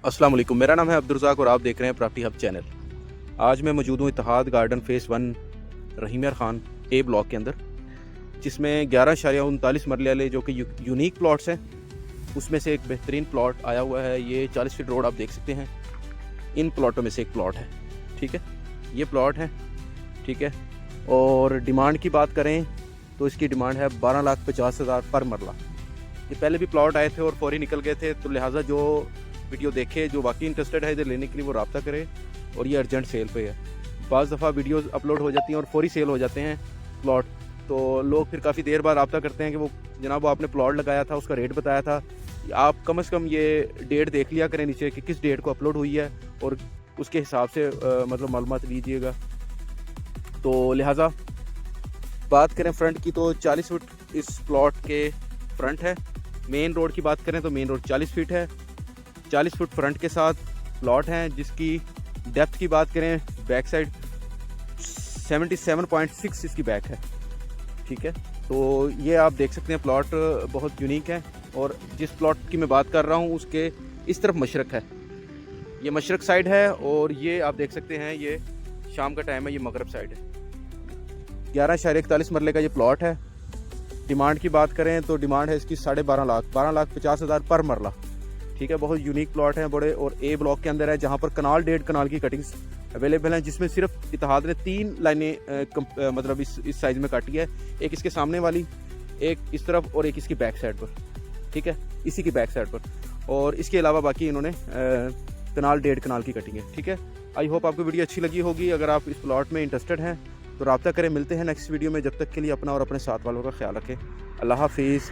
अस्सलाम वालेकुम, मेरा नाम है अब्दुर्रज़ाक और आप देख रहे हैं प्रॉपर्टी हब चैनल। आज मैं मौजूद हूँ इत्तेहाद गार्डन फ़ेज़ 1 रहीम यार ख़ान ए ब्लॉक के अंदर, जिसमें 11.39 मरले वाले जो कि यूनिक प्लॉट्स हैं, उसमें से एक बेहतरीन प्लॉट आया हुआ है। ये 40 फीट रोड आप देख सकते हैं, इन प्लॉटों में से एक प्लॉट है। ठीक है, ये प्लॉट है। ठीक है, और डिमांड की बात करें तो इसकी डिमांड है 12,50,000 पर मरला। ये पहले भी प्लॉट आए थे और फौरी निकल गए थे, तो लिहाजा जो वीडियो देखे, जो वाकई इंटरेस्टेड है इधर लेने के लिए, वो रब्ता करे। और ये अर्जेंट सेल पे है। बाज़ दफ़ा वीडियोस अपलोड हो जाती हैं और फौरी सेल हो जाते हैं प्लॉट, तो लोग फिर काफ़ी देर बाद रब्ता करते हैं कि वो जनाब वो आपने प्लॉट लगाया था, उसका रेट बताया था। आप कम से कम ये डेट देख लिया करें नीचे कि किस डेट को अपलोड हुई है, और उसके हिसाब से मतलब मालूमात लीजिएगा। तो लिहाजा बात करें फ्रंट की तो 40 फुट इस प्लॉट के फ्रंट है। मेन रोड की बात करें तो मेन रोड 40 फीट है। 40 फुट फ्रंट के साथ प्लॉट हैं, जिसकी डेप्थ की बात करें बैक साइड 77.6 इसकी बैक है। ठीक है, तो ये आप देख सकते हैं प्लॉट बहुत यूनिक है। और जिस प्लॉट की मैं बात कर रहा हूँ उसके इस तरफ मशरक है, ये मशरक साइड है, और ये आप देख सकते हैं ये शाम का टाइम है, ये मगरब साइड है। 11.41 मरले का ये प्लॉट है। डिमांड की बात करें तो डिमांड है इसकी 12.5 लाख, 12,50,000 पर मरला। ठीक है, बहुत यूनिक प्लॉट है बड़े, और ए ब्लॉक के अंदर है, जहाँ पर कनाल 1.5 कनाल की कटिंग्स अवेलेबल हैं, जिसमें सिर्फ इत्तेहाद ने 3 लाइनें मतलब इस साइज़ में काटी है। एक इसके सामने वाली, एक इस तरफ, और एक इसकी बैक साइड पर। ठीक है, इसी की बैक साइड पर, और इसके अलावा बाकी इन्होंने कनाल 1.5 कनाल की कटिंग है। ठीक है, आई होप आपको वीडियो अच्छी लगी होगी। अगर आप इस प्लॉट में इंटरेस्टेड हैं तो रब्ता करें। मिलते हैं नेक्स्ट वीडियो में, जब तक के लिए अपना और अपने साथ वालों का ख्याल रखें। अल्लाह हाफिज़।